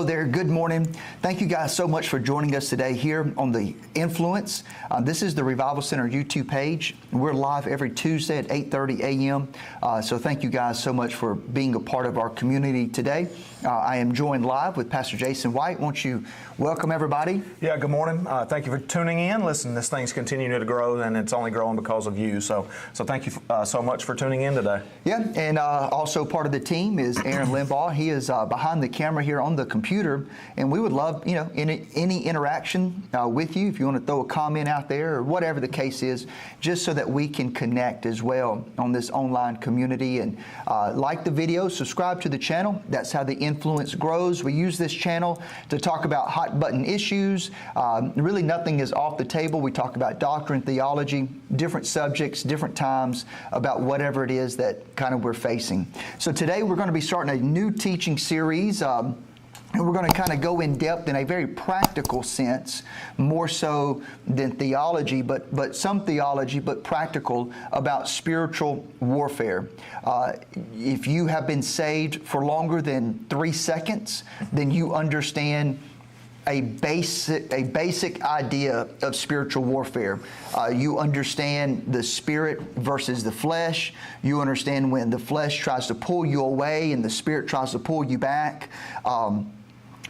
there. Good morning. Thank you guys so much for joining us today here on the Influence. This is the Revival Center YouTube page. We're live every Tuesday at 8:30 a.m. So thank you guys so much for being a part of our community today. I am joined live with Pastor Jason White. Won't you welcome everybody? Yeah, good morning. Thank you for tuning in. Listen, this thing's continuing to grow, and it's only growing because of you. So thank you so much for tuning in today. Yeah, and also part of the team is Aaron Limbaugh. He is behind the camera here on the computer, and we would love, any interaction with you. If you want to throw a comment out there or whatever the case is, just so that we can connect as well on this online community. And like the video, subscribe to the channel. That's how the influence grows. We use this channel to talk about hot button issues. Really nothing is off the table. We talk about doctrine, theology, different subjects, different times, about whatever it is that kind of we're facing. So today we're going to be starting a new teaching series. And we're going to kind of go in depth in a very practical sense, more so than theology, but some theology, but practical, about spiritual warfare. If you have been saved for longer than 3 seconds, then you understand a basic idea of spiritual warfare. You understand the spirit versus the flesh. You understand when the flesh tries to pull you away and the spirit tries to pull you back.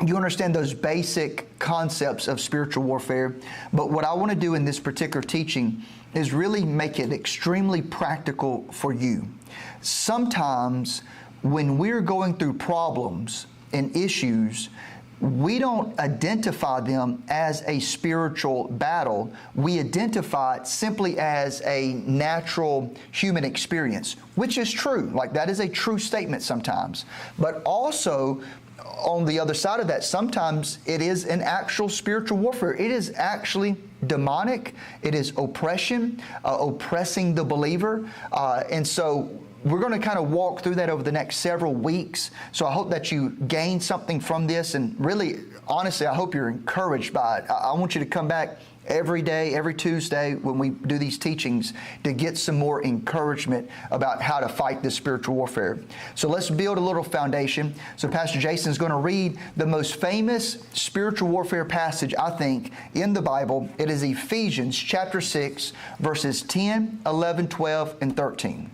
You understand those basic concepts of spiritual warfare. But what I want to do in this particular teaching is really make it extremely practical for you. Sometimes when we're going through problems and issues, we don't identify them as a spiritual battle. We identify it simply as a natural human experience, which is true. Like, that is a true statement sometimes. But also, on the other side of that, sometimes it is an actual spiritual warfare. It is actually demonic. It is oppression, oppressing the believer. And so we're going to kind of walk through that over the next several weeks. So I hope that you gain something from this. And really, honestly, I hope you're encouraged by it. I want you to come back every day, every Tuesday when we do these teachings to get some more encouragement about how to fight this spiritual warfare. So let's build a little foundation. So Pastor Jason is going to read the most famous spiritual warfare passage, I think, in the Bible. It is Ephesians chapter 6, verses 10, 11, 12, and 13.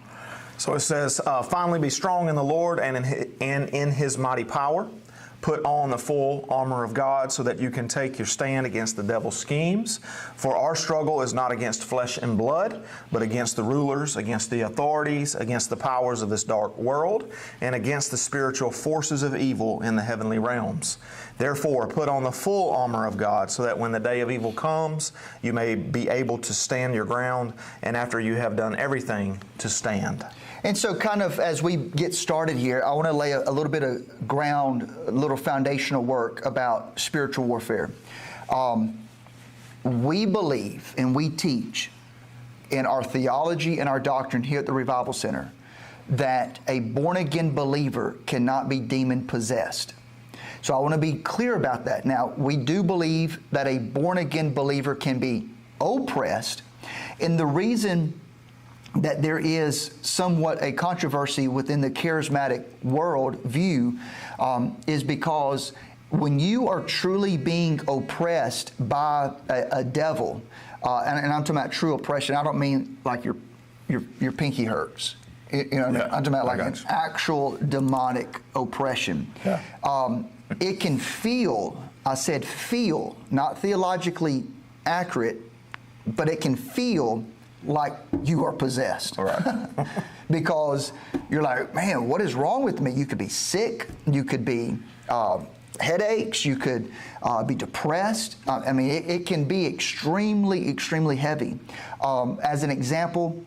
So it says, finally be strong in the Lord and in His mighty power. Put on the full armor of God so that you can take your stand against the devil's schemes. For our struggle is not against flesh and blood, but against the rulers, against the authorities, against the powers of this dark world, and against the spiritual forces of evil in the heavenly realms. Therefore, put on the full armor of God so that when the day of evil comes, you may be able to stand your ground, and after you have done everything, to stand. And so kind of as we get started here, I want to lay a little bit of ground, a little foundational work about spiritual warfare. We believe and we teach in our theology and our doctrine here at the Revival Center that a born-again believer cannot be demon-possessed. So I want to be clear about that. Now, we do believe that a born-again believer can be oppressed, and the reason that there is somewhat a controversy within the charismatic world view is because when you are truly being oppressed by a devil, and I'm talking about true oppression, I don't mean like your pinky hurts. I'm talking about like an actual demonic oppression. Yeah. It can feel, I said feel, not theologically accurate, but it can feel like you are possessed. All right. Because you're like, man, what is wrong with me? You could be sick. You could be headaches. You could be depressed. It can be extremely, extremely heavy. As an example,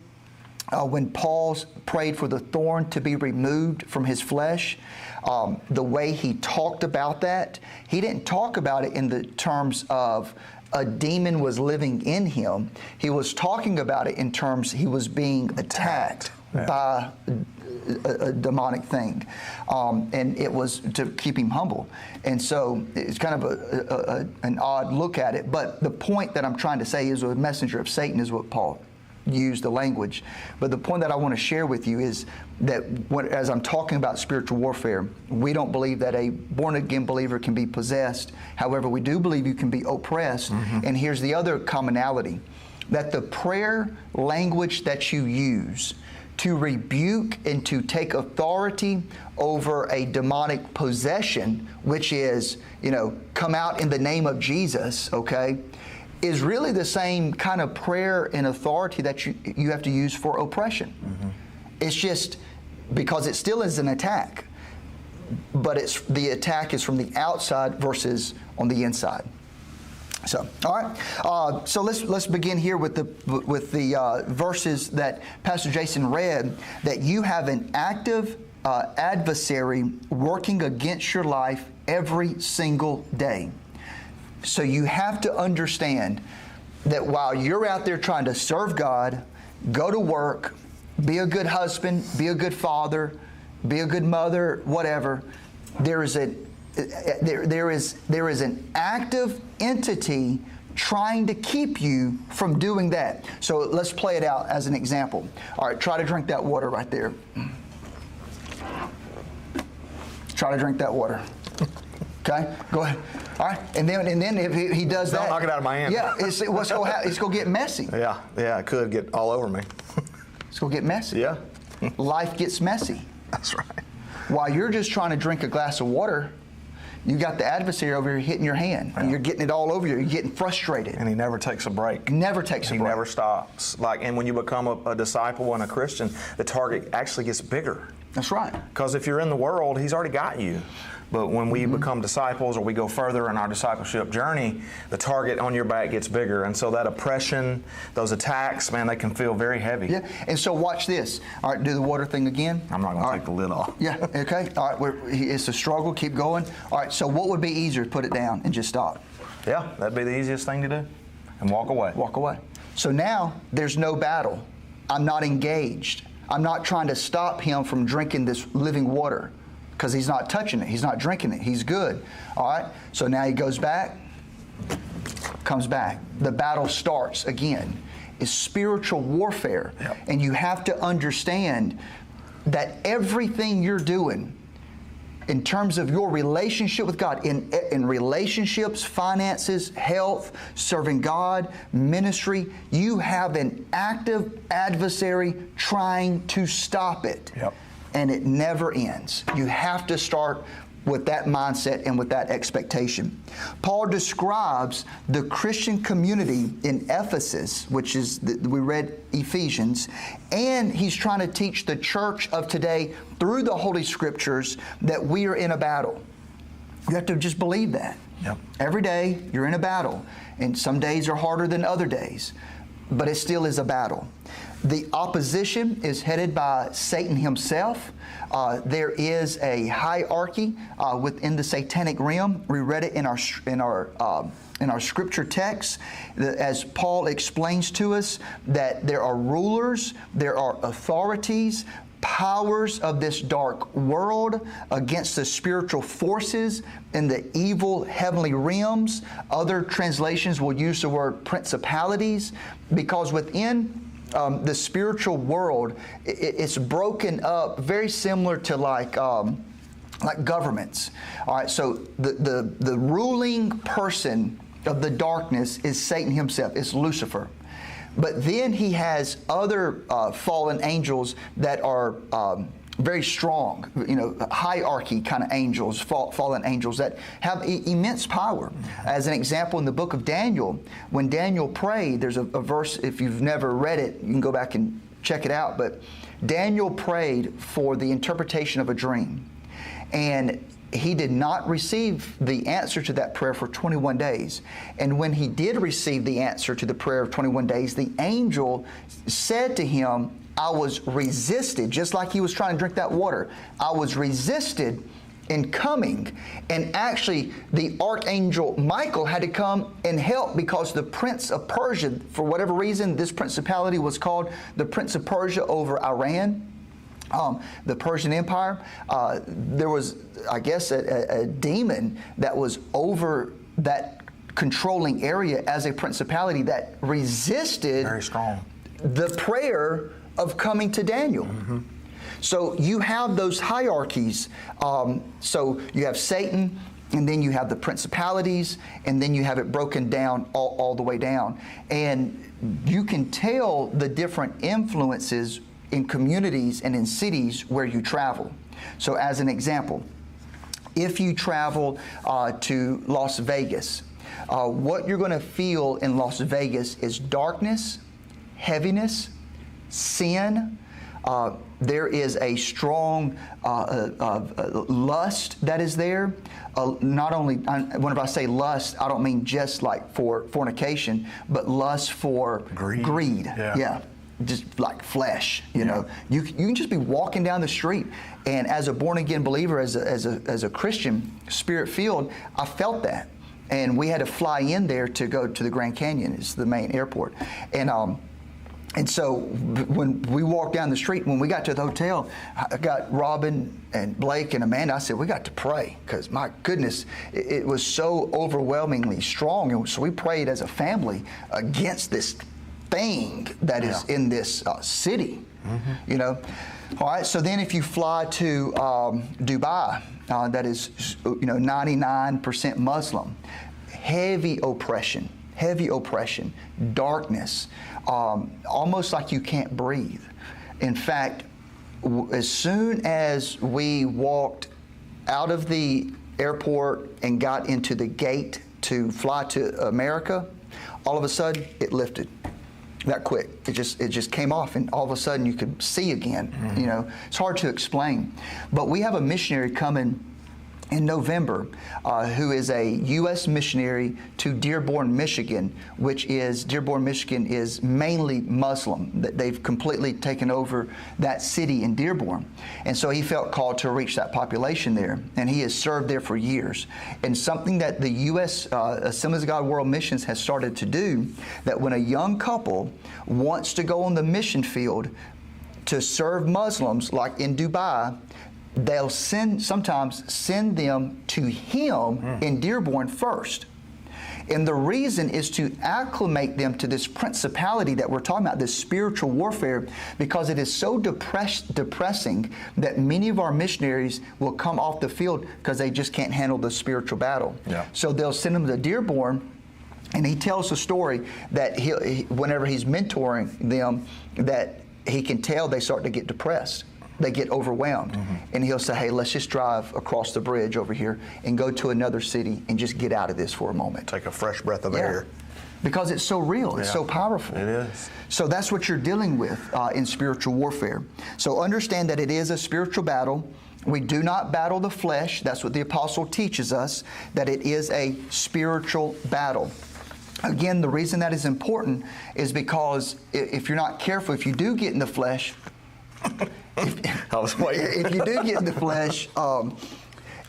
when Paul prayed for the thorn to be removed from his flesh, the way he talked about that, he didn't talk about it in the terms of a demon was living in him. He was talking about it in terms he was being attacked by a demonic thing. And it was to keep him humble. And so it's kind of an odd look at it. But the point that I'm trying to say is a messenger of Satan is what Paul use the language. But the point that I want to share with you is that as I'm talking about spiritual warfare, we don't believe that a born-again believer can be possessed. However, we do believe you can be oppressed. And here's the other commonality, that the prayer language that you use to rebuke and to take authority over a demonic possession, which is, come out in the name of Jesus, okay, is really the same kind of prayer and authority that you have to use for oppression. It's just because it still is an attack, but the attack is from the outside versus on the inside. So, all right. So let's begin here with the verses that Pastor Jason read. That you have an active adversary working against your life every single day. So you have to understand that while you're out there trying to serve God, go to work, be a good husband, be a good father, be a good mother, whatever, there is an active entity trying to keep you from doing that. So let's play it out as an example. All right, try to drink that water right there. Try to drink that water. Okay, go ahead. All right, and then if he does that, don't knock it out of my hand. Yeah, it's going to get messy. Yeah, it could get all over me. It's going to get messy. Yeah, life gets messy. That's right. While you're just trying to drink a glass of water, you got the adversary over here hitting your hand, and you're getting it all over you. You're getting frustrated. And he never takes a break. Never takes a break. He never stops. And when you become a disciple and a Christian, the target actually gets bigger. That's right. Because if you're in the world, he's already got you. But when we become disciples or we go further in our discipleship journey, the target on your back gets bigger. And so that oppression, those attacks, man, they can feel very heavy. Yeah, and so watch this. All right, do the water thing again. I'm not going to take the lid off. Yeah, okay. All right, it's a struggle. Keep going. All right, so what would be easier? Put it down and just stop. Yeah, that'd be the easiest thing to do. And walk away. Walk away. So now there's no battle. I'm not engaged. I'm not trying to stop him from drinking this living water because he's not touching it. He's not drinking it. He's good. All right? So now he goes back, comes back. The battle starts again. It's spiritual warfare. Yep. And you have to understand that everything you're doing in terms of your relationship with God, in relationships, finances, health, serving God, ministry, you have an active adversary trying to stop it. Yep. And it never ends. You have to start with that mindset and with that expectation. Paul describes the Christian community in Ephesus, which is, we read Ephesians, and he's trying to teach the church of today through the Holy Scriptures that we are in a battle. You have to just believe that. Yep. Every day you're in a battle, and some days are harder than other days, but it still is a battle. The opposition is headed by Satan himself. There is a hierarchy within the satanic realm. We read it in our scripture text, as Paul explains to us that there are rulers, there are authorities, powers of this dark world against the spiritual forces in the evil heavenly realms. Other translations will use the word principalities, because within the spiritual world, it's broken up very similar to like governments. All right, so the ruling person of the darkness is Satan himself. It's Lucifer. But then he has other fallen angels that are very strong, hierarchy kind of angels, fallen angels that have immense power. As an example, in the book of Daniel, when Daniel prayed, there's a verse, if you've never read it, you can go back and check it out, but Daniel prayed for the interpretation of a dream. And he did not receive the answer to that prayer for 21 days. And when he did receive the answer to the prayer of 21 days, the angel said to him, I was resisted, just like he was trying to drink that water. I was resisted in coming. And actually, the archangel Michael had to come and help, because the prince of Persia, for whatever reason, this principality was called the Prince of Persia over Iran. The Persian Empire, there was, I guess, a demon that was over that controlling area as a principality that resisted. Very strong. the prayer of coming to Daniel. So you have those hierarchies. So you have Satan, and then you have the principalities, and then you have it broken down all the way down. And you can tell the different influences in communities and in cities where you travel. So as an example, if you travel to Las Vegas, what you're going to feel in Las Vegas is darkness, heaviness, sin. There is a strong lust that is there. Not only, whenever I say lust, I don't mean just like for fornication, but lust for greed. Yeah. Just like flesh, you know. You can just be walking down the street, and as a born-again believer, as a Christian, Spirit-filled, I felt that. And we had to fly in there to go to the Grand Canyon. It's the main airport. And so when we walked down the street, when we got to the hotel, I got Robin and Blake and Amanda. I said, we got to pray, because my goodness, it was so overwhelmingly strong. And so we prayed as a family against this thing that is in this city, you know. All right, so then if you fly to Dubai, that is, 99% Muslim, heavy oppression, darkness, almost like you can't breathe. In fact, as soon as we walked out of the airport and got into the gate to fly to America, all of a sudden it lifted. That quick. It just came off, and all of a sudden you could see again. You know, it's hard to explain. But we have a missionary coming in November who is a U.S. missionary to Dearborn, Michigan, Dearborn, Michigan is mainly Muslim. They've completely taken over that city in Dearborn. And so he felt called to reach that population there, and he has served there for years. And something that the U.S. Assemblies of God World Missions has started to do, that when a young couple wants to go on the mission field to serve Muslims, like in Dubai, they'll sometimes send them to him in Dearborn first. And the reason is to acclimate them to this principality that we're talking about, this spiritual warfare, because it is so depressing that many of our missionaries will come off the field because they just can't handle the spiritual battle. So they'll send them to Dearborn, and he tells a story that whenever he's mentoring them, that he can tell they start to get depressed. They get overwhelmed. And he'll say, hey, let's just drive across the bridge over here and go to another city and just get out of this for a moment. Take a fresh breath of air. Because it's so real. It's so powerful. It is. So that's what you're dealing with in spiritual warfare. So understand that it is a spiritual battle. We do not battle the flesh. That's what the apostle teaches us, that it is a spiritual battle. Again, the reason that is important is because if you're not careful, if you do get in the flesh, I was waiting. If you do get in the flesh,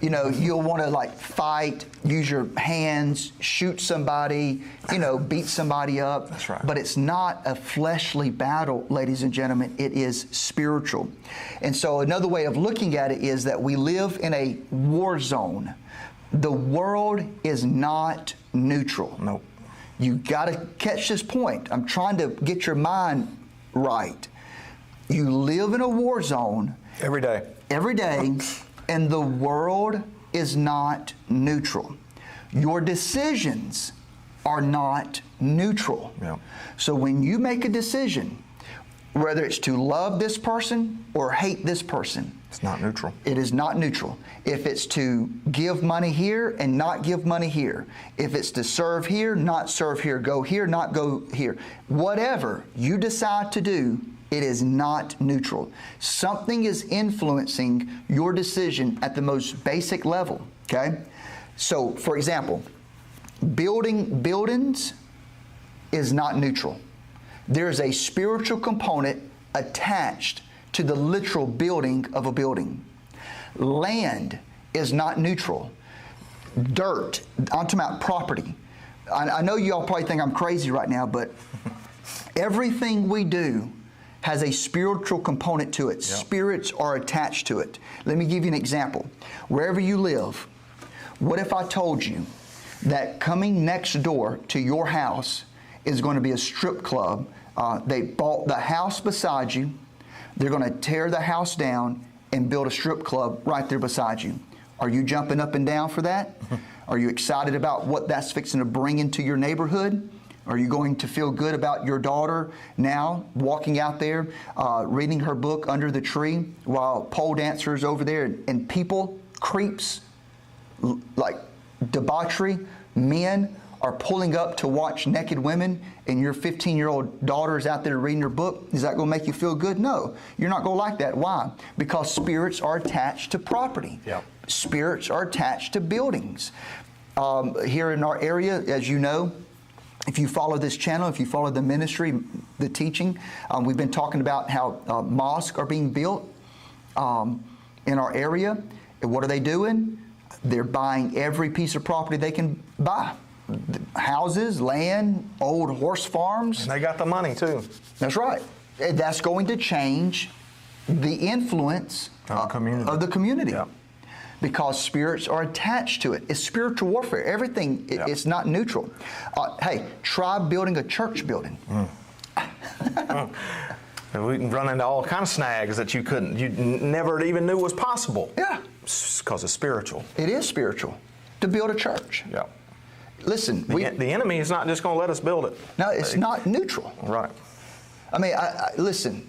you'll want to like fight, use your hands, shoot somebody, beat somebody up. That's right. But it's not a fleshly battle, ladies and gentlemen. It is spiritual. And so another way of looking at it is that we live in a war zone. The world is not neutral. Nope. You got to catch this point. I'm trying to get your mind right. You live in a war zone. Every day. And the world is not neutral. Your decisions are not neutral. So when you make a decision, whether it's to love this person or hate this person, it's not neutral. It is not neutral. If it's to give money here and not give money here, if it's to serve here, not serve here, go here, not go here, whatever you decide to do, it is not neutral. Something is influencing your decision at the most basic level, okay? So, for example, building buildings is not neutral. There's a spiritual component attached to the literal building of a building. Land is not neutral. Dirt, I'm talking about property. I know you all probably think I'm crazy right now, but everything we do has a spiritual component to it. Spirits are attached to it. Let me give you an example. Wherever you live, what if I told you that coming next door to your house is going to be a strip club They bought the house beside you. They're going to tear the house down and build a strip club right there beside you. Are you jumping up and down for that? Are you excited about what that's fixing to bring into your neighborhood? Are you going to feel good about your daughter now walking out there, reading her book under the tree while pole dancers over there and people, creeps, like debauchery, men are pulling up to watch naked women and your 15-year-old daughter is out there reading her book? Is that going to make you feel good? No, you're not going to like that. Why? Because spirits are attached to property. Yep. Spirits are attached to buildings. Here in our area, as you know, if you follow this channel, if you follow the ministry, the teaching, we've been talking about how mosques are being built in our area. And what are they doing? They're buying every piece of property they can buy. Houses, land, old horse farms. And they got the money too. That's right. And that's going to change the influence of the community. Yeah. Because spirits are attached to it. It's spiritual warfare. Everything, it's not neutral. Hey, try building a church building. We can run into all kind of snags that you never even knew was possible. Yeah. Because it's spiritual. It is spiritual to build a church. Yeah. Listen, the enemy is not just going to let us build it. No, it's not neutral. Right. I mean, listen,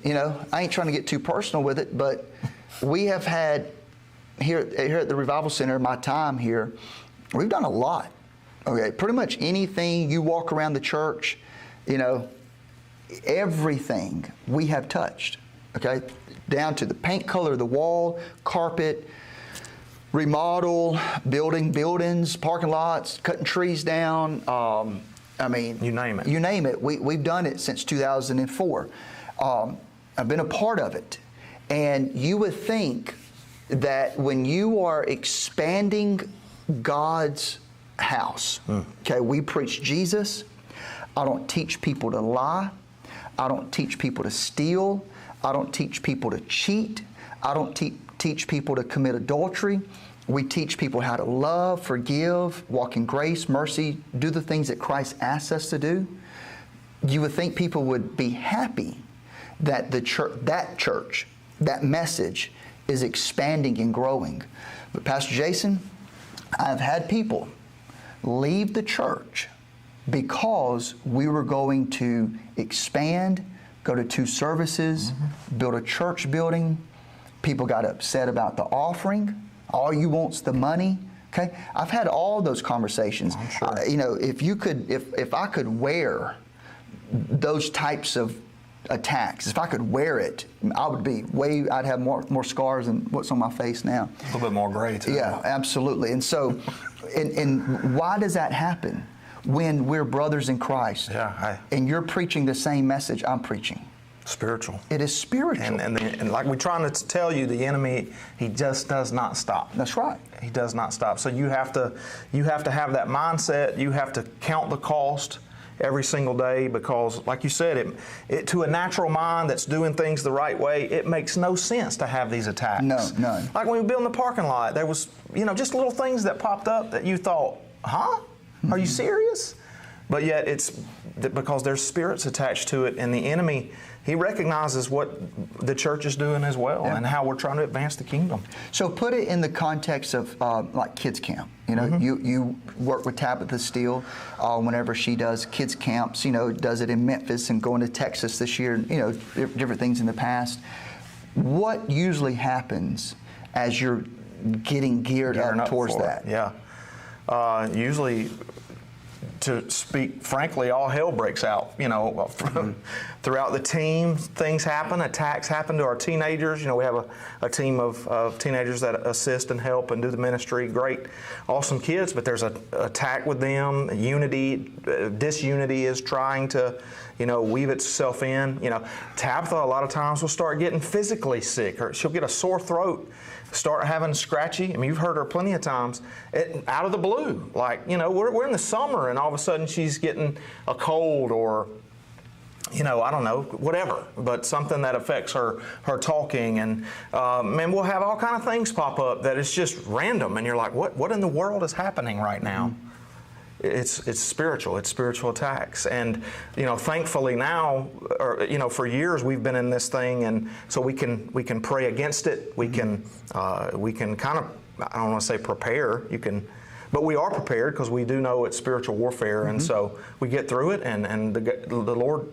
I ain't trying to get too personal with it, but we have had, here at the Revival Center, my time here, we've done a lot. Okay, pretty much anything you walk around the church, everything we have touched, okay? Down to the paint color of the wall, carpet, remodel, building buildings, parking lots, cutting trees down. I mean, you name it. You name it. We've done it since 2004. I've been a part of it. And you would think that when you are expanding God's house, okay, we preach Jesus. I don't teach people to lie. I don't teach people to steal. I don't teach people to cheat. I don't teach people to commit adultery. We teach people how to love, forgive, walk in grace, mercy, do the things that Christ asks us to do. You would think people would be happy that the church, that message is expanding and growing. But Pastor Jason, I've had people leave the church because we were going to expand, go to 2 services, build a church building. People got upset about the offering. All you want's the money. Okay, I've had all those conversations. I'm sure. If I could wear those types of attacks, if I could wear it, I'd have more scars than what's on my face now. A little bit more gray too. Yeah, absolutely. And so, and why does that happen? When we're brothers in Christ, and you're preaching the same message I'm preaching. Spiritual. It is spiritual. And like we're trying to tell you, the enemy, he just does not stop. That's right. He does not stop. So you have to have that mindset. You have to count the cost every single day, because like you said, it to a natural mind that's doing things the right way, it makes no sense to have these attacks. No, none. Like when we were building the parking lot, there was, just little things that popped up that you thought, huh? Are you serious? But yet it's because there's spirits attached to it, and the enemy, he recognizes what the church is doing as well, and how we're trying to advance the kingdom. So put it in the context of like kids camp. You work with Tabitha Steele whenever she does kids camps. Does it in Memphis and going to Texas this year. Different things in the past. What usually happens as you're getting geared up towards that? Yeah, usually, to speak frankly, all hell breaks out. Throughout the team, things happen, attacks happen to our teenagers. We have a team of teenagers that assist and help and do the ministry. Great, awesome kids, but there's an attack with them. Disunity is trying to, weave itself in. Tabitha a lot of times will start getting physically sick, or she'll get a sore throat, start having scratchy. You've heard her plenty of times, out of the blue. Like, we're in the summer and all of a sudden she's getting a cold, or, I don't know, whatever, but something that affects her talking. And, we'll have all kind of things pop up that is just random. And you're like, what in the world is happening right now? it's spiritual. It's spiritual attacks. And, thankfully now, or, for years we've been in this thing, and so we can pray against it. We can kind of, I don't want to say prepare. But we are prepared because we do know it's spiritual warfare, and so we get through it, and the Lord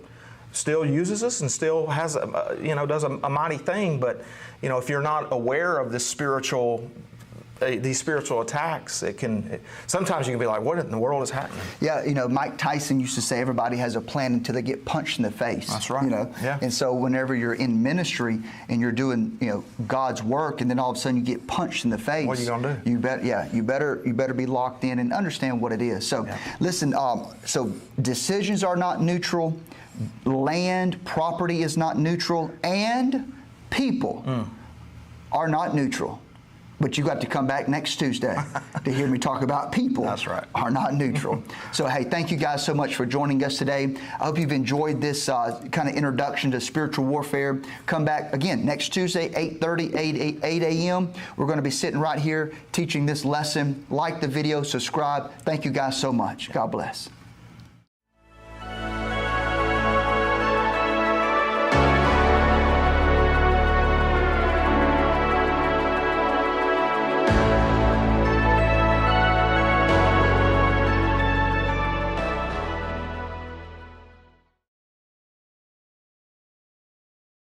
still uses us and still has does a mighty thing. But if you're not aware of this these spiritual attacks, sometimes you can be like, what in the world is happening? Yeah, Mike Tyson used to say everybody has a plan until they get punched in the face. That's right. Yeah. And so whenever you're in ministry and you're doing God's work, and then all of a sudden you get punched in the face, what are you gonna do? You better be locked in and understand what it is. So listen, so decisions are not neutral, land, property is not neutral, and people are not neutral. But you got to come back next Tuesday to hear me talk about people. That's right. Are not neutral. So, hey, thank you guys so much for joining us today. I hope you've enjoyed this kind of introduction to spiritual warfare. Come back again next Tuesday, 8:30, 8 a.m. We're going to be sitting right here teaching this lesson. Like the video, subscribe. Thank you guys so much. God bless.